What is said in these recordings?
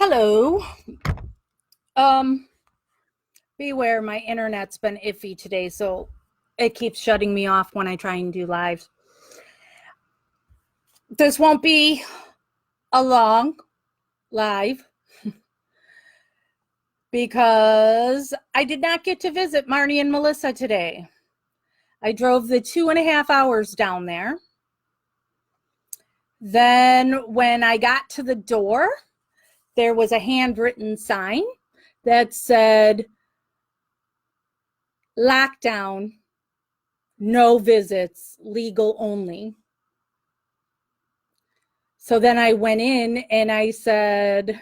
Hello. Um, Beware, my internet's been iffy today, so it keeps shutting me off when I try and do lives. This won't be a long live because I did not get to visit Marni and Melissa today. I drove the 2.5 hours down there. Then when I got to the door, there was a handwritten sign that said, lockdown, no visits, legal only. So then I went in and I said,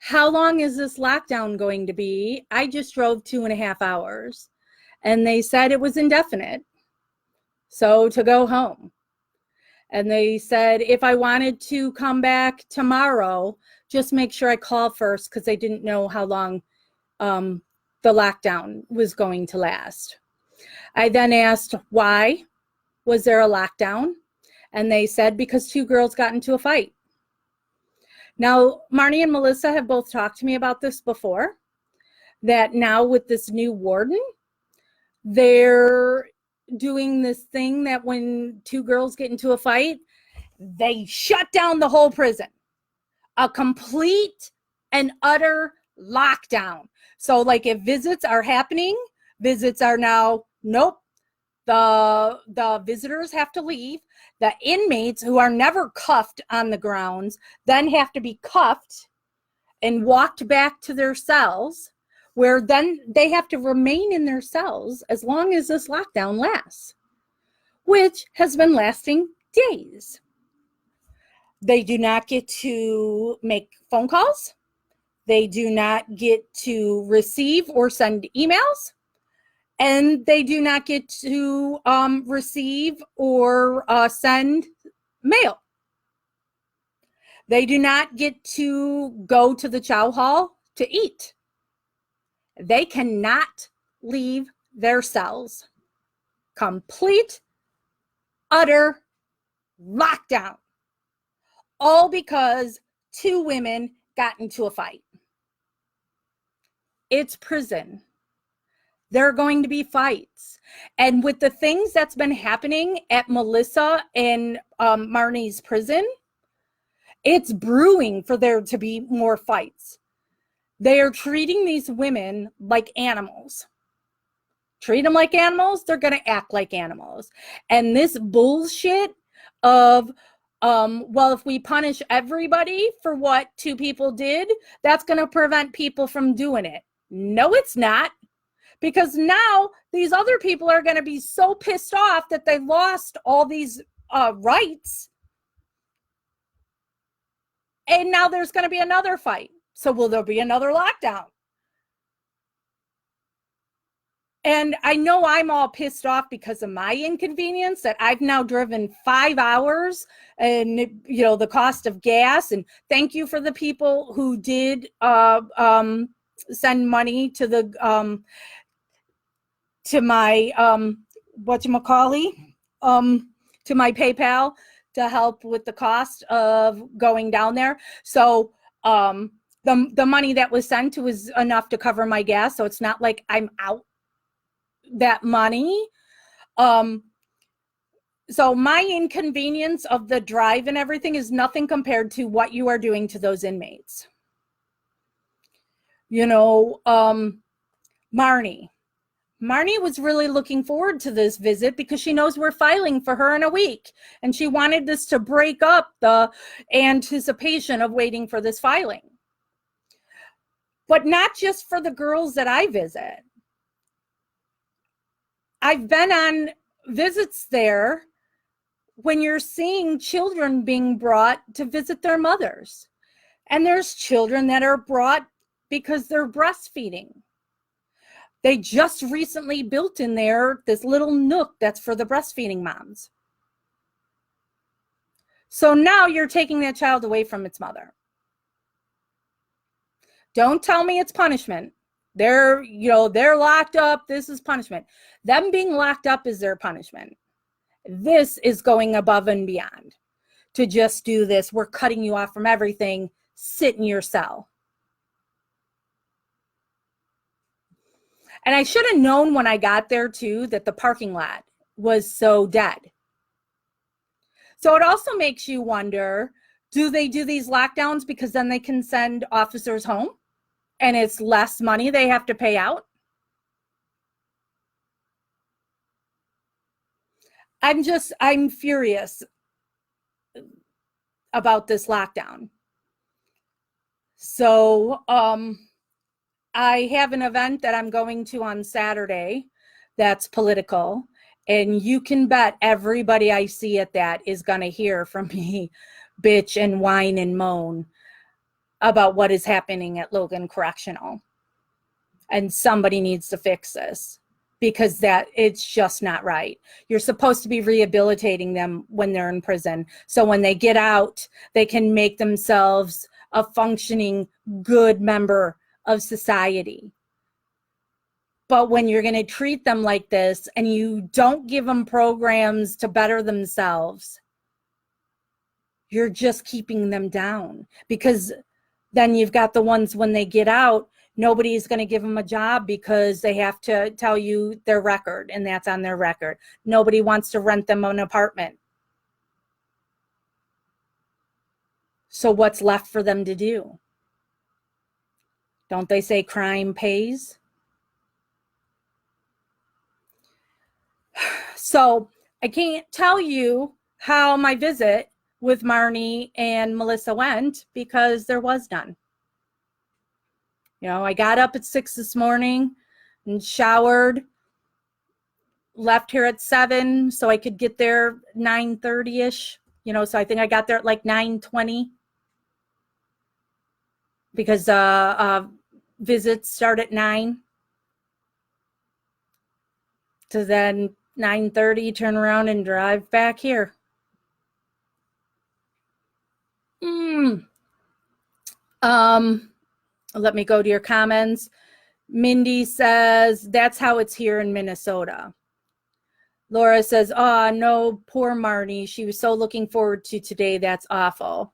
how long is this lockdown going to be? I just drove 2.5 hours. And they said it was indefinite. So to go home. And they said if I wanted to come back tomorrow, just make sure I call first because they didn't know how long the lockdown was going to last. I then asked why was there a lockdown? And they said because 2 girls got into a fight. Now, Marni and Melissa have both talked to me about this before, that now with this new warden, they're doing this thing that when 2 girls get into a fight, they shut down the whole prison. A complete and utter lockdown. So like if visits are happening, visits are now, nope, the visitors have to leave. The inmates who are never cuffed on the grounds then have to be cuffed and walked back to their cells, where then they have to remain in their cells as long as this lockdown lasts, which has been lasting days. They do not get to make phone calls. They do not get to receive or send emails. And they do not get to receive or send mail. They do not get to go to the chow hall to eat. They cannot leave their cells. Complete, utter lockdown. All because 2 women got into a fight. It's prison. There are going to be fights. And with the things that's been happening at Melissa and Marni's prison, it's brewing for there to be more fights. They are treating these women like animals. Treat them like animals, they're going to act like animals. And this bullshit of, well, if we punish everybody for what 2 people did, that's going to prevent people from doing it. No, it's not. Because now these other people are going to be so pissed off that they lost all these rights. And now there's going to be another fight. So will there be another lockdown? And I know I'm all pissed off because of my inconvenience that I've now driven 5 hours and, you know, the cost of gas. And thank you for the people who did send money to the to my to my PayPal to help with the cost of going down there. So the money that was sent was enough to cover my gas. So it's not like I'm out that money. So my inconvenience of the drive and everything is nothing compared to what you are doing to those inmates. You know, Marni was really looking forward to this visit because she knows we're filing for her in a week. And she wanted this to break up the anticipation of waiting for this filing. But not just for the girls that I visit. I've been on visits there when you're seeing children being brought to visit their mothers. And there's children that are brought because they're breastfeeding. They just recently built in there this little nook that's for the breastfeeding moms. So now you're taking that child away from its mother. Don't tell me it's punishment. They're locked up. This is punishment. Them being locked up is their punishment. This is going above and beyond to just do this. We're cutting you off from everything. Sit in your cell. And I should have known when I got there too that the parking lot was so dead. So it also makes you wonder, do they do these lockdowns because then they can send officers home and it's less money they have to pay out? I'm furious about this lockdown. So I have an event that I'm going to on Saturday that's political, and you can bet everybody I see at that is going to hear from me bitch and whine and moan about what is happening at Logan Correctional. And somebody needs to fix this, because that it's just not right. You're supposed to be rehabilitating them when they're in prison, so when they get out, they can make themselves a functioning, good member of society. But when you're going to treat them like this and you don't give them programs to better themselves, you're just keeping them down, because then you've got the ones when they get out, nobody's going to give them a job because they have to tell you their record, and that's on their record. Nobody wants to rent them an apartment. So what's left for them to do? Don't they say crime pays? So I can't tell you how my visit with Marni and Melissa went, because there was none. You know, I got up at 6 this morning and showered, left here at 7 so I could get there 9:30ish. You know, so I think I got there at like 9:20, because visits start at 9. So then 9:30, turn around and drive back here. Let me go to your comments. Mindy says, that's how it's here in Minnesota. Laura says, oh, no, poor Marni. She was so looking forward to today. That's awful.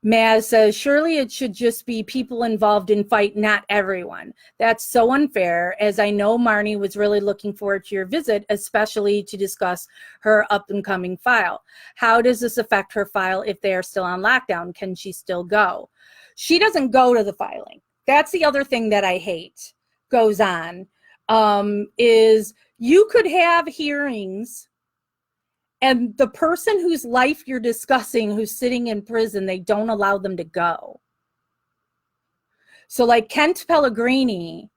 Maz says, surely it should just be people involved in fight, not everyone. That's so unfair, as I know Marni was really looking forward to your visit, especially to discuss her up and coming file. How does this affect her file if they are still on lockdown? Can she still go? She doesn't go to the filing. That's the other thing that I hate goes on, is you could have hearings and the person whose life you're discussing, who's sitting in prison, they don't allow them to go. So like Kent Pellegrini,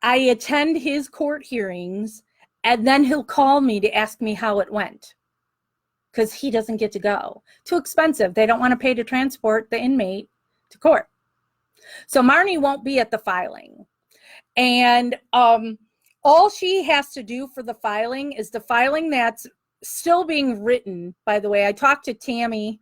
I attend his court hearings and then he'll call me to ask me how it went, because he doesn't get to go. Too expensive. They don't want to pay to transport the inmate to court. So Marni won't be at the filing. And all she has to do for the filing is the filing that's still being written. By the way, I talked to Tammy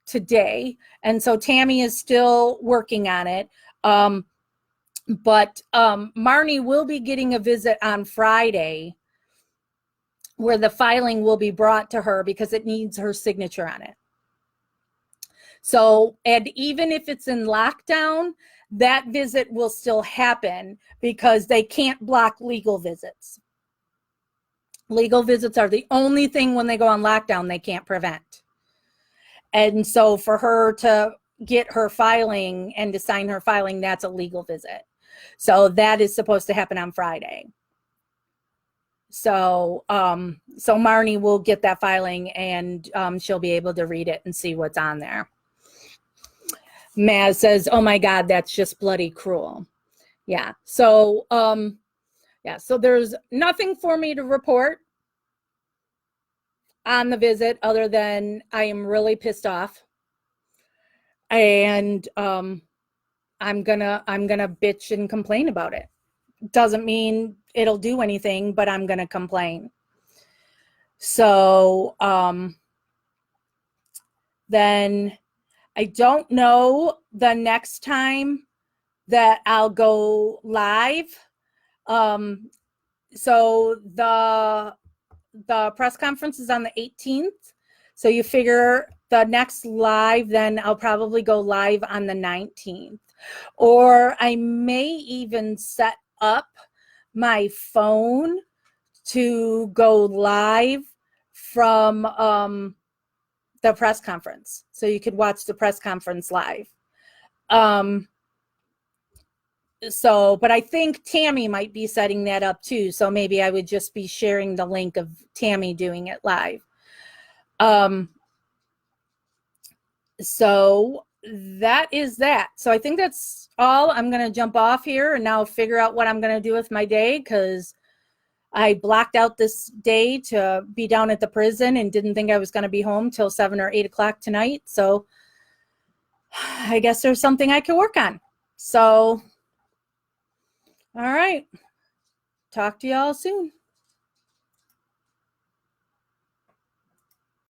today, and so Tammy is still working on it. But Marni will be getting a visit on Friday where the filing will be brought to her, because it needs her signature on it. So, and even if it's in lockdown, that visit will still happen, because they can't block legal visits. Legal visits are the only thing when they go on lockdown they can't prevent. And so for her to get her filing and to sign her filing, that's a legal visit. So that is supposed to happen on Friday. So so Marni will get that filing, and she'll be able to read it and see what's on there. Maz says, oh my God, that's just bloody cruel. Yeah. So, yeah, so there's nothing for me to report on the visit other than I am really pissed off. And I'm gonna bitch and complain about it. Doesn't mean it'll do anything, but I'm gonna complain. So then I don't know the next time that I'll go live. So the press conference is on the 18th. So you figure the next live, then I'll probably go live on the 19th. Or I may even set up my phone to go live from the press conference. So you could watch the press conference live. But I think Tammy might be setting that up too. So maybe I would just be sharing the link of Tammy doing it live. So that is that. So I think that's all. I'm going to jump off here and now figure out what I'm going to do with my day, because I blocked out this day to be down at the prison and didn't think I was going to be home till 7 or 8 o'clock tonight. So I guess there's something I can work on. So, all right. Talk to y'all soon.